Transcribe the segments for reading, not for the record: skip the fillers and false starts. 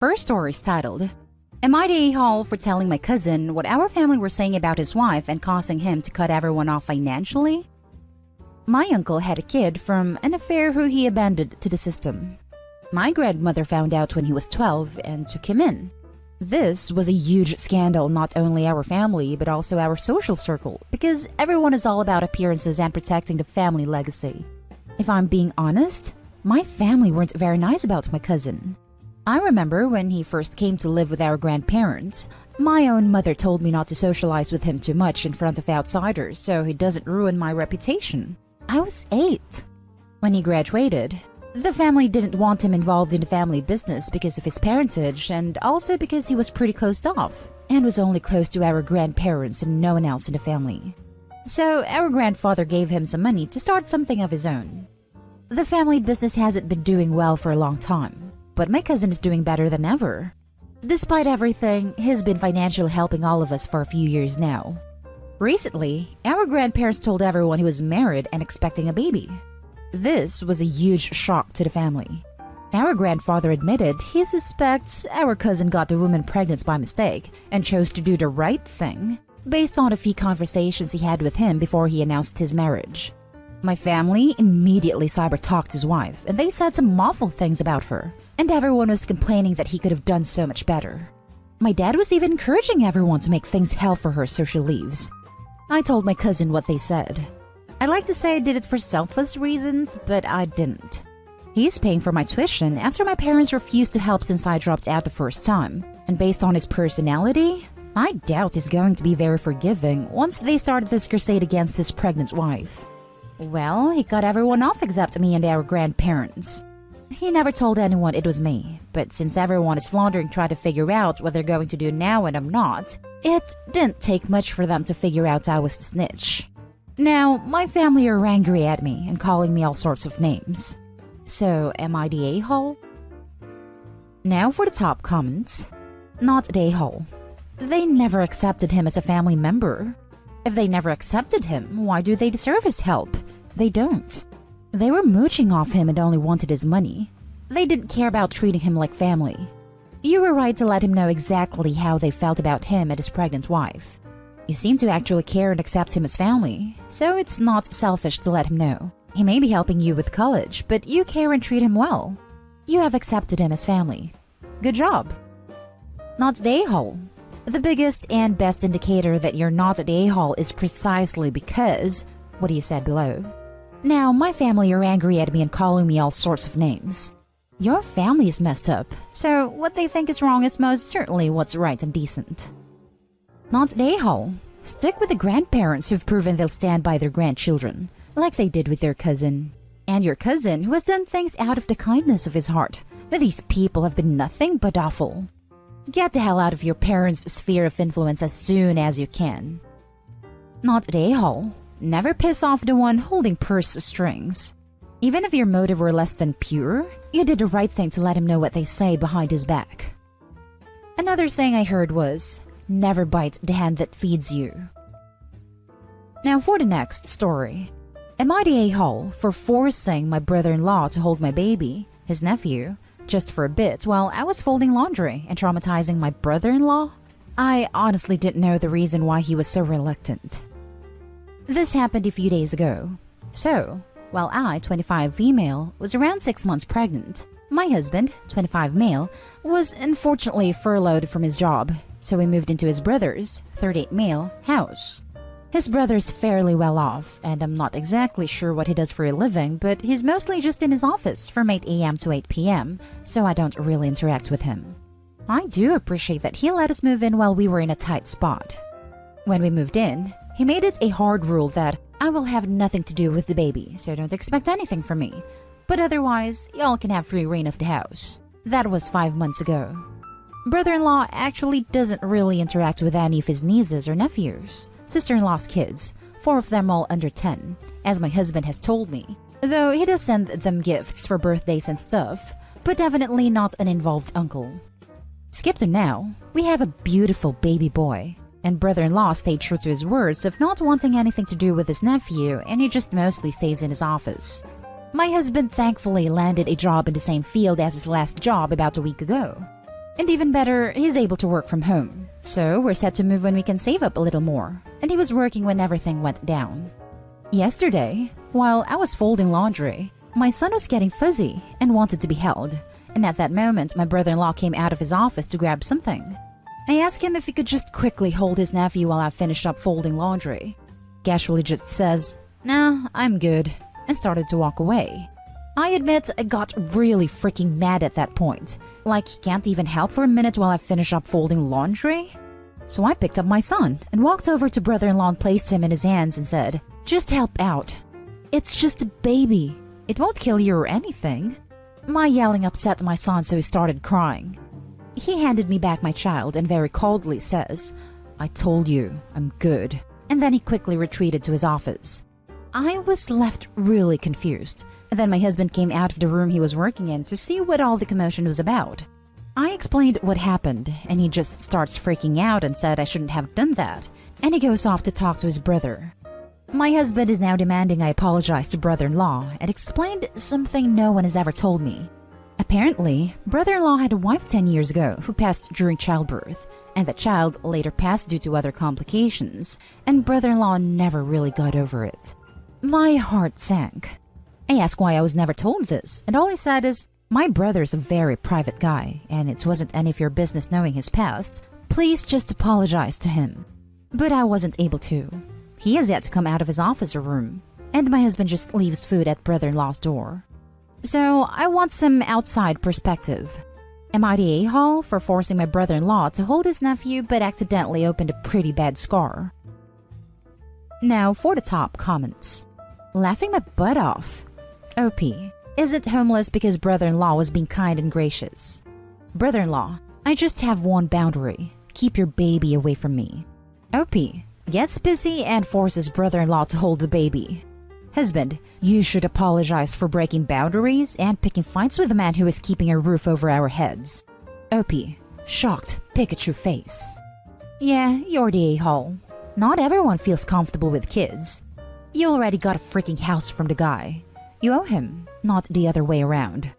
First story is titled, Am I the a-hole for telling my cousin what our family were saying about his wife and causing him to cut everyone off financially? My uncle had a kid from an affair who he abandoned to the system. My grandmother found out when he was 12 and took him in. This was a huge scandal, not only our family but also our social circle, because everyone is all about appearances and protecting the family legacy. If I'm being honest, my family weren't very nice about my cousin. I remember when he first came to live with our grandparents, my own mother told me not to socialize with him too much in front of outsiders so he doesn't ruin my reputation. I was 8. When he graduated, the family didn't want him involved in the family business because of his parentage and also because he was pretty closed off and was only close to our grandparents and no one else in the family. So our grandfather gave him some money to start something of his own. The family business hasn't been doing well for a long time, but my cousin is doing better than ever. Despite everything, he's been financially helping all of us for a few years now. Recently, our grandparents told everyone he was married and expecting a baby. This was a huge shock to the family. Our grandfather admitted he suspects our cousin got the woman pregnant by mistake and chose to do the right thing based on a few conversations he had with him before he announced his marriage. My family immediately cyber-talked his wife and they said some awful things about her, and everyone was complaining that he could have done so much better. My dad was even encouraging everyone to make things hell for her so she leaves. I told my cousin what they said. I'd like to say I did it for selfless reasons, but I didn't. He's paying for my tuition after my parents refused to help since I dropped out the first time. And based on his personality, I doubt he's going to be very forgiving once they started this crusade against his pregnant wife. Well, he cut everyone off except me and our grandparents. He never told anyone it was me, but since everyone is floundering trying to figure out what they're going to do now and I'm not, it didn't take much for them to figure out I was the snitch. Now, my family are angry at me and calling me all sorts of names. So, am I the a-hole? Now for the top comments. Not the a-hole. They never accepted him as a family member. If they never accepted him, why do they deserve his help? They don't. They were mooching off him and only wanted his money. They didn't care about treating him like family. You were right to let him know exactly how they felt about him and his pregnant wife. You seem to actually care and accept him as family, so it's not selfish to let him know. He may be helping you with college, but you care and treat him well. You have accepted him as family. Good job. Not the a-hole. The biggest and best indicator that you're not the a-hole is precisely because what you said below. Now, my family are angry at me and calling me all sorts of names. Your family is messed up, so what they think is wrong is most certainly what's right and decent. Not the a-hole. Stick with the grandparents who've proven they'll stand by their grandchildren, like they did with their cousin. And your cousin who has done things out of the kindness of his heart, but these people have been nothing but awful. Get the hell out of your parents' sphere of influence as soon as you can. Not the a-hole. Never piss off the one holding purse strings. Even if your motive were less than pure, you did the right thing to let him know what they say behind his back. Another saying I heard was, never bite the hand that feeds you. Now for the next story. Am I the a-hole for forcing my brother-in-law to hold my baby, his nephew, just for a bit while I was folding laundry and traumatizing my brother-in-law? I honestly didn't know the reason why he was so reluctant. This happened a few days ago. So, while I, 25 female, was around 6 months pregnant, my husband, 25 male, was unfortunately furloughed from his job, so we moved into his brother's, 38 male, house. His brother's fairly well off, and I'm not exactly sure what he does for a living, but he's mostly just in his office from 8 a.m. to 8 p.m., so I don't really interact with him. I do appreciate that he let us move in while we were in a tight spot. When we moved in, he made it a hard rule that I will have nothing to do with the baby, so don't expect anything from me. But otherwise, y'all can have free reign of the house. That was 5 months ago. Brother-in-law actually doesn't really interact with any of his nieces or nephews. Sister-in-law's kids, 4 of them all under 10, as my husband has told me. Though he does send them gifts for birthdays and stuff, but definitely not an involved uncle. Skip to now, we have a beautiful baby boy. And brother-in-law stayed true to his words of not wanting anything to do with his nephew, and he just mostly stays in his office. My husband thankfully landed a job in the same field as his last job about a week ago. And even better, he's able to work from home. So we're set to move when we can save up a little more. And he was working when everything went down. Yesterday, while I was folding laundry, my son was getting fuzzy and wanted to be held. And at that moment, my brother-in-law came out of his office to grab something. I asked him if he could just quickly hold his nephew while I finished up folding laundry. Casually just says, "Nah, I'm good," and started to walk away. I admit I got really freaking mad at that point. Like he can't even help for a minute while I finish up folding laundry? So I picked up my son and walked over to brother-in-law and placed him in his hands and said, "Just help out. It's just a baby. It won't kill you or anything." My yelling upset my son, so he started crying. He handed me back my child and very coldly says, "I told you, I'm good." And then he quickly retreated to his office. I was left really confused. And then my husband came out of the room he was working in to see what all the commotion was about. I explained what happened, and he just starts freaking out and said I shouldn't have done that. And he goes off to talk to his brother. My husband is now demanding I apologize to brother-in-law and explained something no one has ever told me. Apparently, brother-in-law had a wife 10 years ago who passed during childbirth, and the child later passed due to other complications, and brother-in-law never really got over it. My heart sank. I asked why I was never told this, and all he said is, "My brother's a very private guy, and it wasn't any of your business knowing his past. Please just apologize to him." But I wasn't able to. He has yet to come out of his office or room, and my husband just leaves food at brother-in-law's door. So I want some outside perspective. Am I the a-hole for forcing my brother-in-law to hold his nephew but accidentally opened a pretty bad scar? Now for the top comments. Laughing my butt off. OP. Isn't homeless because brother-in-law was being kind and gracious. Brother-in-law, I just have one boundary. Keep your baby away from me. OP. Gets busy and forces brother-in-law to hold the baby. Husband, you should apologize for breaking boundaries and picking fights with a man who is keeping a roof over our heads. OP. Shocked Pikachu face. Yeah, you're the a-hole. Not everyone feels comfortable with kids. You already got a freaking house from the guy. You owe him, not the other way around.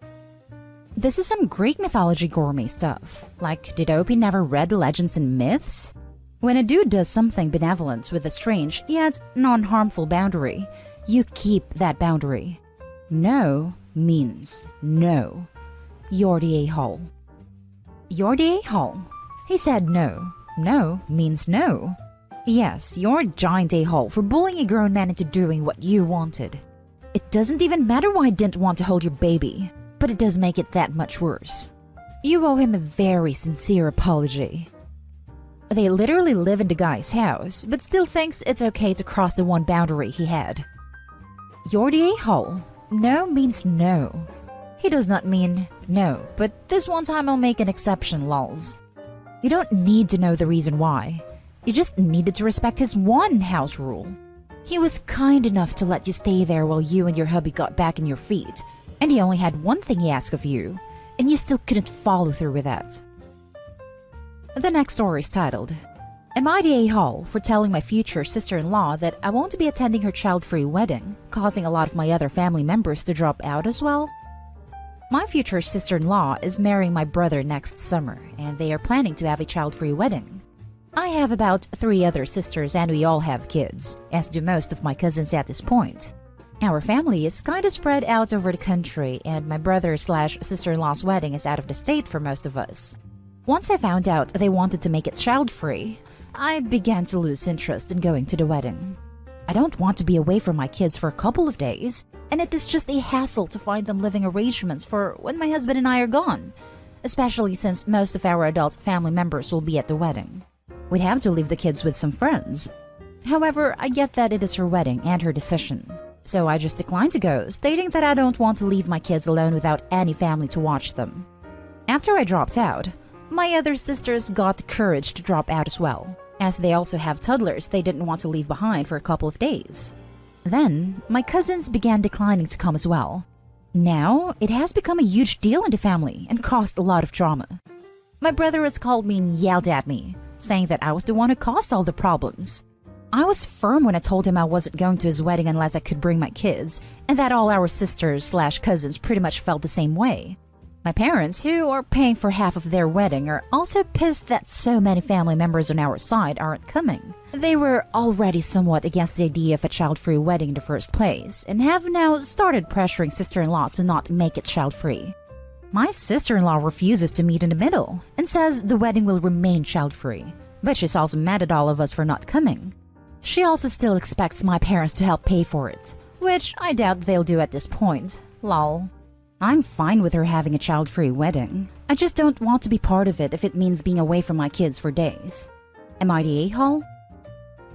This is some Greek mythology gourmet stuff. Like, did OP never read legends and myths? When a dude does something benevolent with a strange yet non-harmful boundary, you keep that boundary. No means no. You're the a-hole. You're the a-hole. He said no. No means no. Yes, you're a giant a-hole for bullying a grown man into doing what you wanted. It doesn't even matter why I didn't want to hold your baby, but it does make it that much worse. You owe him a very sincere apology. They literally live in the guy's house, but still thinks it's okay to cross the one boundary he had. You're the a-hole. No means no. He does not mean no, but this one time I'll make an exception, lols. You don't need to know the reason why. You just needed to respect his one house rule. He was kind enough to let you stay there while you and your hubby got back on your feet, and he only had one thing he asked of you, and you still couldn't follow through with that. The next story is titled, Am I the a-hole for telling my future sister-in-law that I won't be attending her child-free wedding, causing a lot of my other family members to drop out as well? My future sister-in-law is marrying my brother next summer, and they are planning to have a child-free wedding. I have about 3 other sisters and we all have kids, as do most of my cousins at this point. Our family is kinda spread out over the country, and my brother/sister-in-law's wedding is out of the state for most of us. Once I found out they wanted to make it child-free, I began to lose interest in going to the wedding. I don't want to be away from my kids for a couple of days, and it is just a hassle to find them living arrangements for when my husband and I are gone, especially since most of our adult family members will be at the wedding. We'd have to leave the kids with some friends. However, I get that it is her wedding and her decision, so I just declined to go, stating that I don't want to leave my kids alone without any family to watch them. After I dropped out, my other sisters got the courage to drop out as well, as they also have toddlers they didn't want to leave behind for a couple of days. Then, my cousins began declining to come as well. Now, it has become a huge deal in the family and caused a lot of drama. My brother has called me and yelled at me, saying that I was the one who caused all the problems. I was firm when I told him I wasn't going to his wedding unless I could bring my kids, and that all our sisters/cousins pretty much felt the same way. My parents, who are paying for half of their wedding, are also pissed that so many family members on our side aren't coming. They were already somewhat against the idea of a child-free wedding in the first place, and have now started pressuring sister-in-law to not make it child-free. My sister-in-law refuses to meet in the middle, and says the wedding will remain child-free, but she's also mad at all of us for not coming. She also still expects my parents to help pay for it, which I doubt they'll do at this point. Lol. I'm fine with her having a child-free wedding. I just don't want to be part of it if it means being away from my kids for days. Am I the a-hole?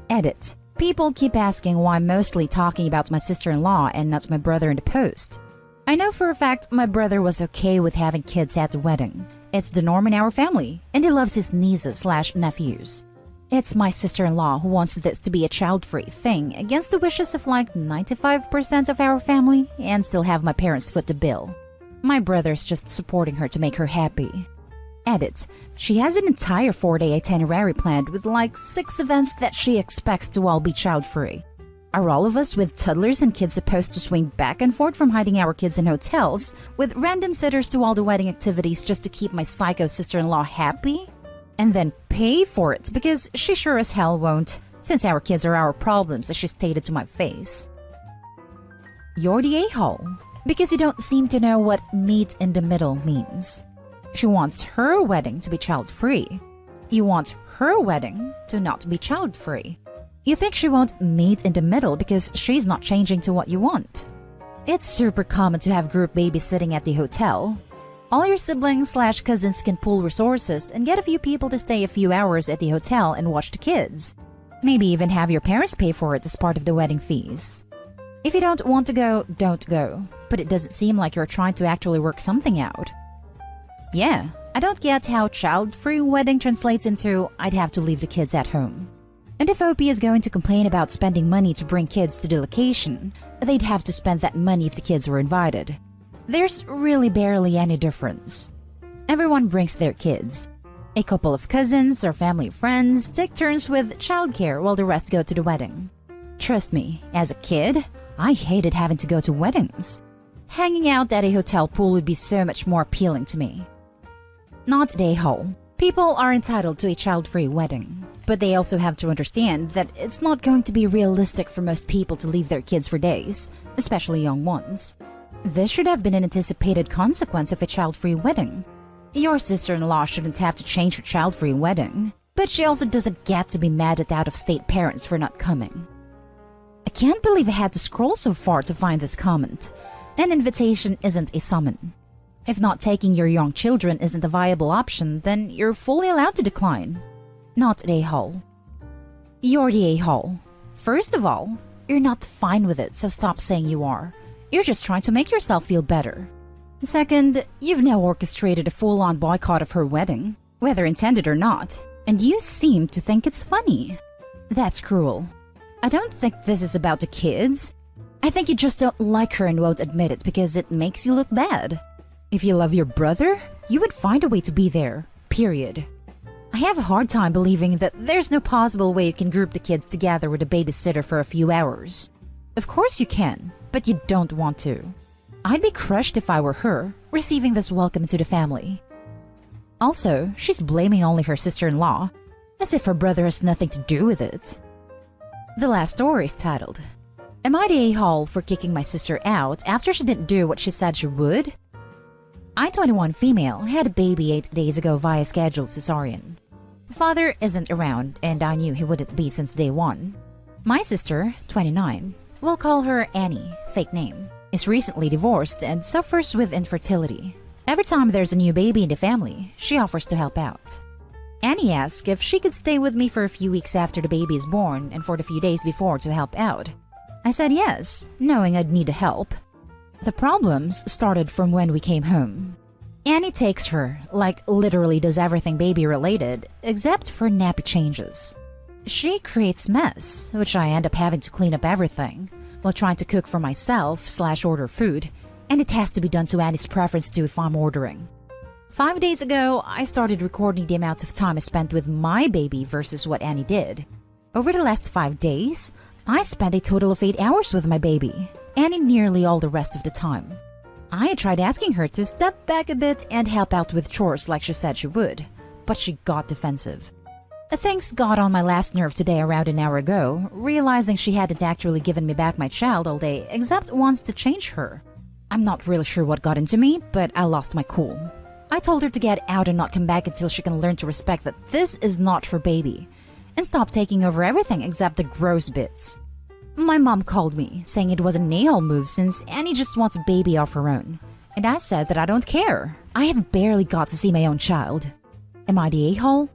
Edit. People keep asking why I'm mostly talking about my sister-in-law and not my brother in the post. I know for a fact my brother was okay with having kids at the wedding. It's the norm in our family, and he loves his nieces/nephews. It's my sister-in-law who wants this to be a child-free thing against the wishes of like 95% of our family and still have my parents foot the bill. My brother's just supporting her to make her happy. Edit. She has an entire 4-day itinerary planned with like 6 events that she expects to all be child-free. Are all of us with toddlers and kids supposed to swing back and forth from hiding our kids in hotels with random sitters to all the wedding activities just to keep my psycho sister-in-law happy? And then pay for it because she sure as hell won't, since our kids are our problems, as she stated to my face. You're the a-hole because you don't seem to know what meet in the middle means. She wants her wedding to be child-free. You want her wedding to not be child-free. You think she won't meet in the middle because she's not changing to what you want. It's super common to have group babysitting at the hotel. All your siblings/cousins can pool resources and get a few people to stay a few hours at the hotel and watch the kids. Maybe even have your parents pay for it as part of the wedding fees. If you don't want to go, don't go. But it doesn't seem like you're trying to actually work something out. Yeah, I don't get how child-free wedding translates into I'd have to leave the kids at home. And if OP is going to complain about spending money to bring kids to the location, they'd have to spend that money if the kids were invited. There's really barely any difference. Everyone brings their kids. A couple of cousins or family friends take turns with childcare while the rest go to the wedding. Trust me, as a kid, I hated having to go to weddings. Hanging out at a hotel pool would be so much more appealing to me. Not the a-hole. People are entitled to a child-free wedding, but they also have to understand that it's not going to be realistic for most people to leave their kids for days, especially young ones. This should have been an anticipated consequence of a child-free wedding. Your sister-in-law shouldn't have to change her child-free wedding, but she also doesn't get to be mad at out-of-state parents for not coming. I can't believe I had to scroll so far to find this comment. An invitation isn't a summon. If not taking your young children isn't a viable option, then you're fully allowed to decline. Not the a-hole. You're the a-hole. First of all, you're not fine with it, so stop saying you are. You're just trying to make yourself feel better. Second, you've now orchestrated a full-on boycott of her wedding, whether intended or not, and you seem to think it's funny. That's cruel. I don't think this is about the kids. I think you just don't like her and won't admit it because it makes you look bad. If you love your brother, you would find a way to be there, period. I have a hard time believing that there's no possible way you can group the kids together with a babysitter for a few hours. Of course you can, but you don't want to. I'd be crushed if I were her, receiving this welcome into the family. Also, she's blaming only her sister-in-law, as if her brother has nothing to do with it. The last story is titled, Am I the a-hole for kicking my sister out after she didn't do what she said she would? I, 21 female, had a baby 8 days ago via scheduled cesarean. Father isn't around, and I knew he wouldn't be since day one. My sister, 29, we'll call her Annie, fake name, is recently divorced and suffers with infertility. Every time there's a new baby in the family, she offers to help out. Annie asked if she could stay with me for a few weeks after the baby is born and for the few days before to help out. I said yes, knowing I'd need help. The problems started from when we came home. Annie takes her, like literally does everything baby related, except for nappy changes. She creates mess, which I end up having to clean up everything, while trying to cook for myself/order food, and it has to be done to Annie's preference too if I'm ordering. 5 days ago, I started recording the amount of time I spent with my baby versus what Annie did. Over the last 5 days, I spent a total of 8 hours with my baby, Annie nearly all the rest of the time. I tried asking her to step back a bit and help out with chores like she said she would, but she got defensive. Things got on my last nerve today around an hour ago, realizing she hadn't actually given me back my child all day except once to change her. I'm not really sure what got into me, but I lost my cool. I told her to get out and not come back until she can learn to respect that this is not her baby, and stop taking over everything except the gross bits. My mom called me, saying it was an a-hole move since Annie just wants a baby of her own. And I said that I don't care. I have barely got to see my own child. Am I the a-hole?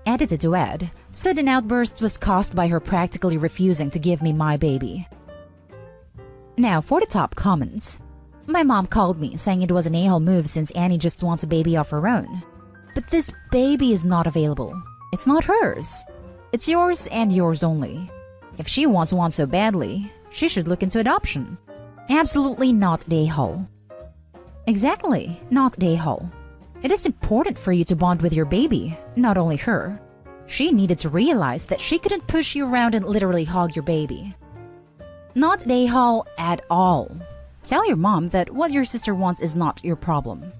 Edited to add, sudden outburst was caused by her practically refusing to give me my baby. Now for the top comments. My mom called me, saying it was an a-hole move since Annie just wants a baby of her own. But this baby is not available. It's not hers. It's yours and yours only. If she wants one so badly, she should look into adoption. Absolutely not the a-hole. Exactly, not the a-hole. It is important for you to bond with your baby, not only her. She needed to realize that she couldn't push you around and literally hog your baby. Not the a-hole at all. Tell your mom that what your sister wants is not your problem.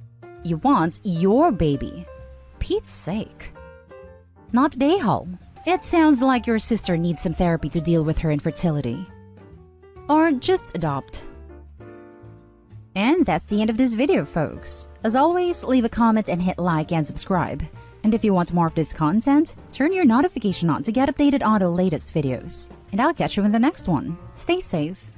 You want your baby. Pete's sake. Not the a-hole. It sounds like your sister needs some therapy to deal with her infertility. Or just adopt. And that's the end of this video, folks. As always, leave a comment and hit like and subscribe. And if you want more of this content, turn your notification on to get updated on the latest videos. And I'll catch you in the next one. Stay safe.